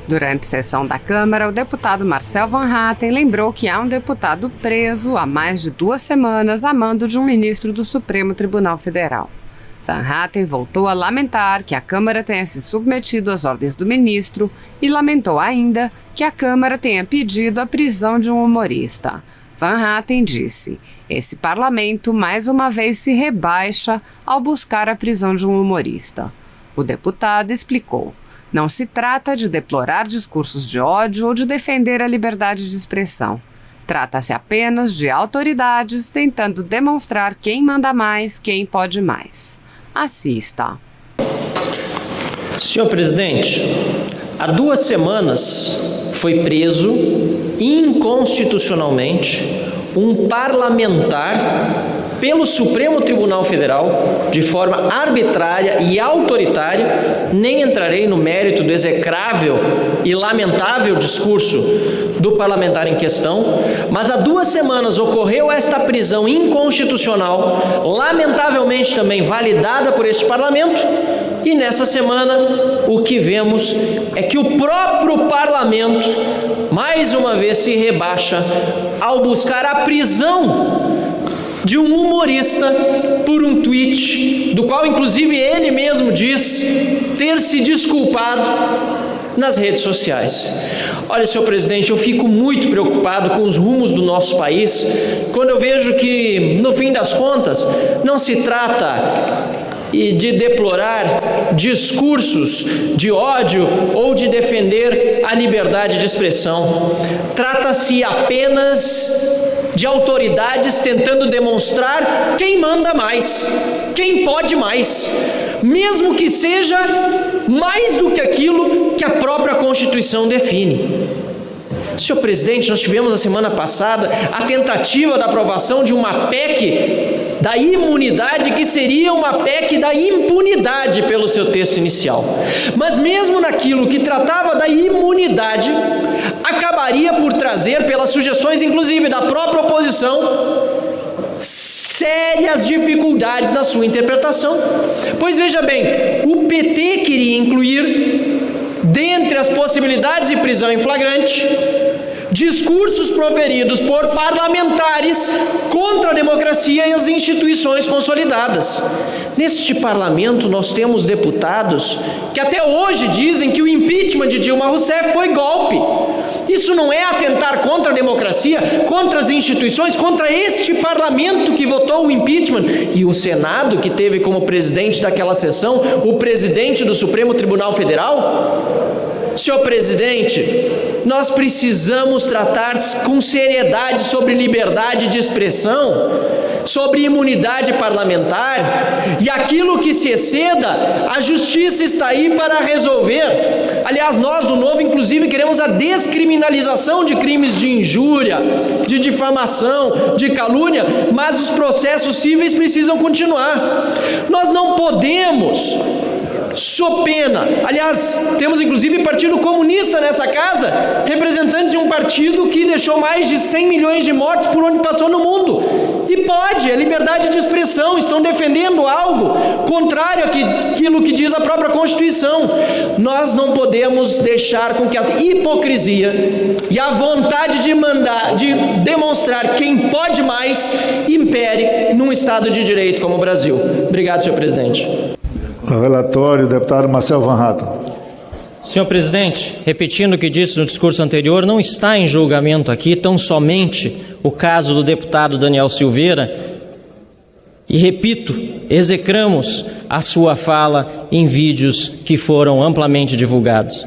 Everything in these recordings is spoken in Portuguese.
Durante sessão da Câmara, o deputado Marcel Van Hatten lembrou que há um deputado preso há mais de 2 semanas a mando de um ministro do Supremo Tribunal Federal. Van Hatten voltou a lamentar que a Câmara tenha se submetido às ordens do ministro e lamentou ainda que a Câmara tenha pedido a prisão de um humorista. Van Hatten disse: "Esse parlamento mais uma vez se rebaixa ao buscar a prisão de um humorista." O deputado explicou: "Não se trata de deplorar discursos de ódio ou de defender a liberdade de expressão. Trata-se apenas de autoridades tentando demonstrar quem manda mais, quem pode mais." Assista. Senhor presidente, há 2 semanas foi preso inconstitucionalmente um parlamentar pelo Supremo Tribunal Federal de forma arbitrária e autoritária. Nem entrarei no mérito do execrável e lamentável discurso do parlamentar em questão, mas há 2 semanas ocorreu esta prisão inconstitucional, lamentavelmente também validada por este parlamento, e nessa semana o que vemos é que o próprio parlamento mais uma vez se rebaixa ao buscar a prisão de um humorista por um tweet, do qual inclusive ele mesmo diz ter se desculpado nas redes sociais. Olha, senhor presidente, eu fico muito preocupado com os rumos do nosso país, quando eu vejo que, no fim das contas, não se trata de deplorar discursos de ódio ou de defender a liberdade de expressão. Trata-se apenas de autoridades tentando demonstrar quem manda mais, quem pode mais, mesmo que seja mais do que aquilo que a própria Constituição define. Senhor presidente, nós tivemos a semana passada a tentativa da aprovação de uma PEC da imunidade, que seria uma PEC da impunidade pelo seu texto inicial. Mas mesmo naquilo que tratava da imunidade, acabaria por trazer, pelas sugestões inclusive da própria oposição, sérias dificuldades na sua interpretação. Pois veja bem, o PT queria incluir, dentre as possibilidades de prisão em flagrante, discursos proferidos por parlamentares contra a democracia e as instituições consolidadas. Neste parlamento nós temos deputados que até hoje dizem que o impeachment de Dilma Rousseff foi golpe. Isso não é atentar contra a democracia, contra as instituições, contra este parlamento que votou o impeachment e o Senado, que teve como presidente daquela sessão o presidente do Supremo Tribunal Federal? Senhor presidente, nós precisamos tratar com seriedade sobre liberdade de expressão, sobre imunidade parlamentar, e aquilo que se exceda, a justiça está aí para resolver. Aliás, nós do Novo, inclusive, queremos a descriminalização de crimes de injúria, de difamação, de calúnia, mas os processos cíveis precisam continuar. Nós não podemos, sob pena, aliás, temos inclusive Partido Comunista nessa casa, representantes de um partido que deixou mais de 100 milhões de mortes por onde passou no mundo, e pode, é liberdade de expressão, estão defendendo algo contrário àquilo que diz a própria Constituição. Nós não podemos deixar com que a hipocrisia e a vontade de demonstrar quem pode mais impere num Estado de Direito como o Brasil. Obrigado, senhor presidente. O relatório, deputado Marcel Van Hatten. Senhor presidente, repetindo o que disse no discurso anterior, não está em julgamento aqui tão somente o caso do deputado Daniel Silveira, e repito, execramos a sua fala em vídeos que foram amplamente divulgados.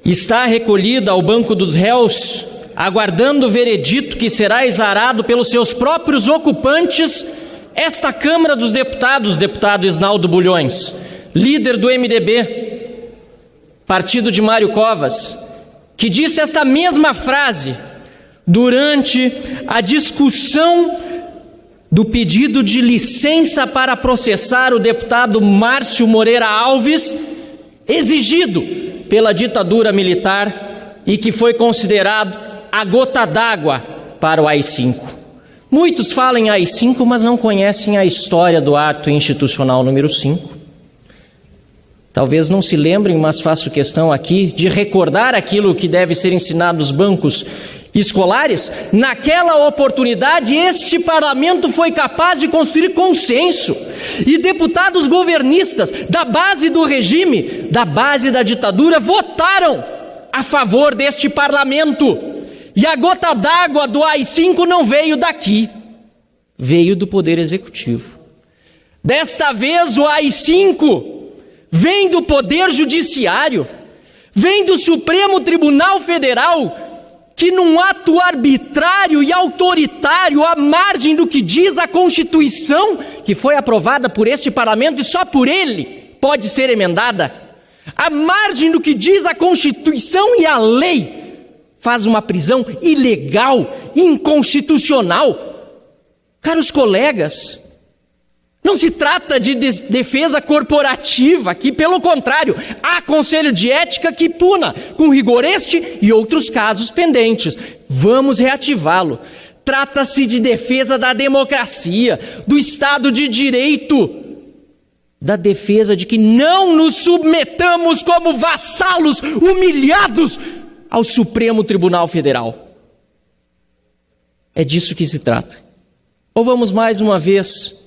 Está recolhida ao banco dos réus, aguardando o veredito que será exarado pelos seus próprios ocupantes, esta Câmara dos Deputados, deputado Isnaldo Bulhões, líder do MDB, partido de Mário Covas, que disse esta mesma frase durante a discussão do pedido de licença para processar o deputado Márcio Moreira Alves, exigido pela ditadura militar e que foi considerado a gota d'água para o AI-5. Muitos falam em AI-5, mas não conhecem a história do ato institucional número 5. Talvez não se lembrem, mas faço questão aqui de recordar aquilo que deve ser ensinado nos bancos escolares. Naquela oportunidade, este parlamento foi capaz de construir consenso, e deputados governistas da base do regime, da base da ditadura, votaram a favor deste parlamento. E a gota d'água do AI-5 não veio daqui, veio do Poder Executivo. Desta vez o AI-5 vem do Poder Judiciário, vem do Supremo Tribunal Federal, que num ato arbitrário e autoritário, à margem do que diz a Constituição, que foi aprovada por este parlamento e só por ele pode ser emendada, à margem do que diz a Constituição e a lei, faz uma prisão ilegal, inconstitucional. Caros colegas, não se trata de defesa corporativa aqui, pelo contrário, há conselho de ética que puna com rigor este e outros casos pendentes. Vamos reativá-lo. Trata-se de defesa da democracia, do Estado de Direito, da defesa de que não nos submetamos como vassalos humilhados ao Supremo Tribunal Federal. É disso que se trata. Ou vamos mais uma vez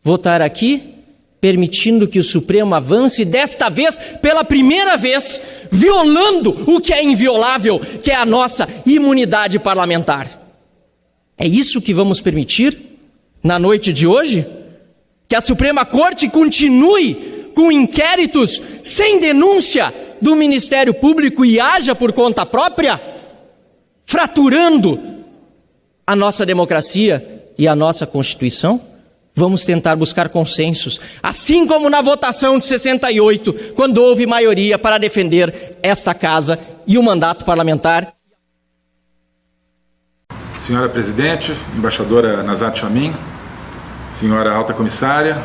votar aqui, permitindo que o Supremo avance, desta vez, pela primeira vez, violando o que é inviolável, que é a nossa imunidade parlamentar. É isso que vamos permitir na noite de hoje? Que a Suprema Corte continue com inquéritos sem denúncia do Ministério Público e haja por conta própria, fraturando a nossa democracia e a nossa Constituição? Vamos tentar buscar consensos, assim como na votação de 68, quando houve maioria para defender esta casa e o mandato parlamentar. Senhora Presidente, Embaixadora Nazat Chamin, Senhora Alta Comissária,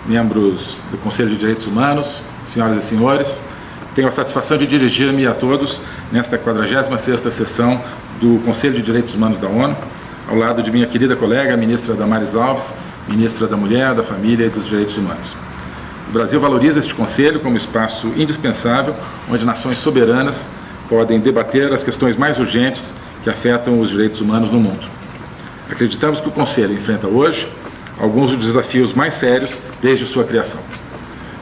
membros do Conselho de Direitos Humanos, senhoras e senhores, tenho a satisfação de dirigir-me a todos nesta 46ª sessão do Conselho de Direitos Humanos da ONU, ao lado de minha querida colega, a ministra Damares Alves, ministra da Mulher, da Família e dos Direitos Humanos. O Brasil valoriza este conselho como espaço indispensável, onde nações soberanas podem debater as questões mais urgentes que afetam os direitos humanos no mundo. Acreditamos que o conselho enfrenta hoje alguns dos desafios mais sérios desde sua criação.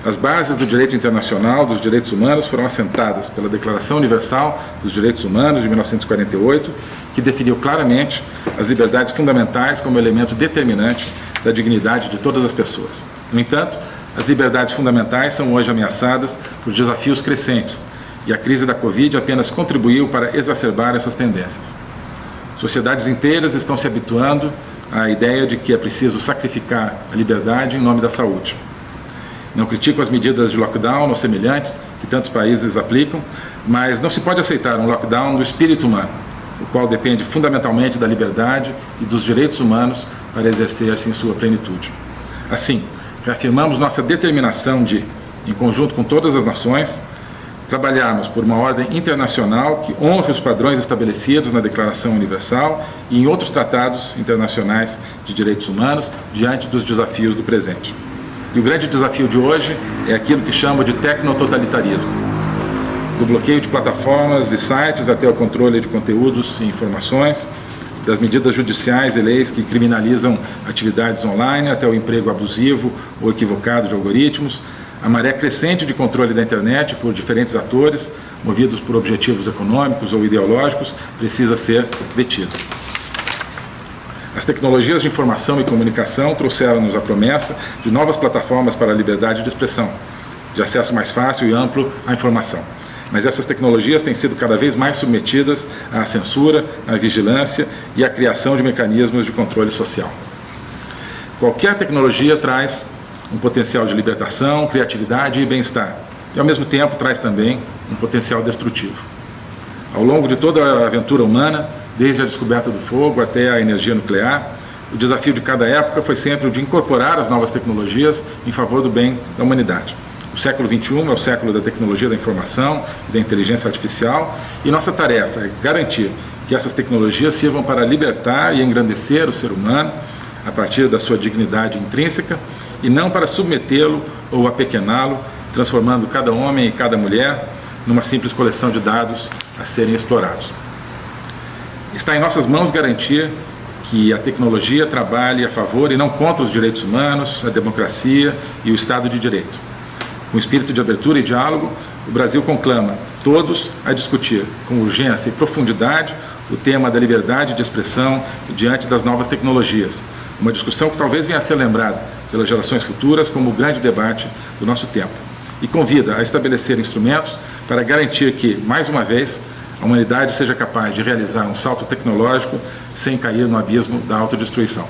As bases do direito internacional dos direitos humanos foram assentadas pela Declaração Universal dos Direitos Humanos de 1948, que definiu claramente as liberdades fundamentais como elemento determinante da dignidade de todas as pessoas. No entanto, as liberdades fundamentais são hoje ameaçadas por desafios crescentes, e a crise da Covid apenas contribuiu para exacerbar essas tendências. Sociedades inteiras estão se habituando à ideia de que é preciso sacrificar a liberdade em nome da saúde. Não critico as medidas de lockdown ou semelhantes que tantos países aplicam, mas não se pode aceitar um lockdown do espírito humano, o qual depende fundamentalmente da liberdade e dos direitos humanos para exercer-se em sua plenitude. Assim, reafirmamos nossa determinação de, em conjunto com todas as nações, trabalharmos por uma ordem internacional que honre os padrões estabelecidos na Declaração Universal e em outros tratados internacionais de direitos humanos diante dos desafios do presente. E o grande desafio de hoje é aquilo que chamo de tecnototalitarismo. Do bloqueio de plataformas e sites até o controle de conteúdos e informações, das medidas judiciais e leis que criminalizam atividades online até o emprego abusivo ou equivocado de algoritmos, a maré crescente de controle da internet por diferentes atores, movidos por objetivos econômicos ou ideológicos, precisa ser detida. As tecnologias de informação e comunicação trouxeram-nos a promessa de novas plataformas para a liberdade de expressão, de acesso mais fácil e amplo à informação. Mas essas tecnologias têm sido cada vez mais submetidas à censura, à vigilância e à criação de mecanismos de controle social. Qualquer tecnologia traz um potencial de libertação, criatividade e bem-estar, e ao mesmo tempo traz também um potencial destrutivo. Ao longo de toda a aventura humana, desde a descoberta do fogo até a energia nuclear, o desafio de cada época foi sempre o de incorporar as novas tecnologias em favor do bem da humanidade. O século XXI é o século da tecnologia da informação e da inteligência artificial, e nossa tarefa é garantir que essas tecnologias sirvam para libertar e engrandecer o ser humano a partir da sua dignidade intrínseca e não para submetê-lo ou apequená-lo transformando cada homem e cada mulher numa simples coleção de dados a serem explorados. Está em nossas mãos garantir que a tecnologia trabalhe a favor e não contra os direitos humanos, a democracia e o Estado de Direito. Com espírito de abertura e diálogo, o Brasil conclama todos a discutir com urgência e profundidade o tema da liberdade de expressão diante das novas tecnologias. Uma discussão que talvez venha a ser lembrada pelas gerações futuras como o grande debate do nosso tempo. E convida a estabelecer instrumentos para garantir que, mais uma vez, a humanidade seja capaz de realizar um salto tecnológico sem cair no abismo da autodestruição.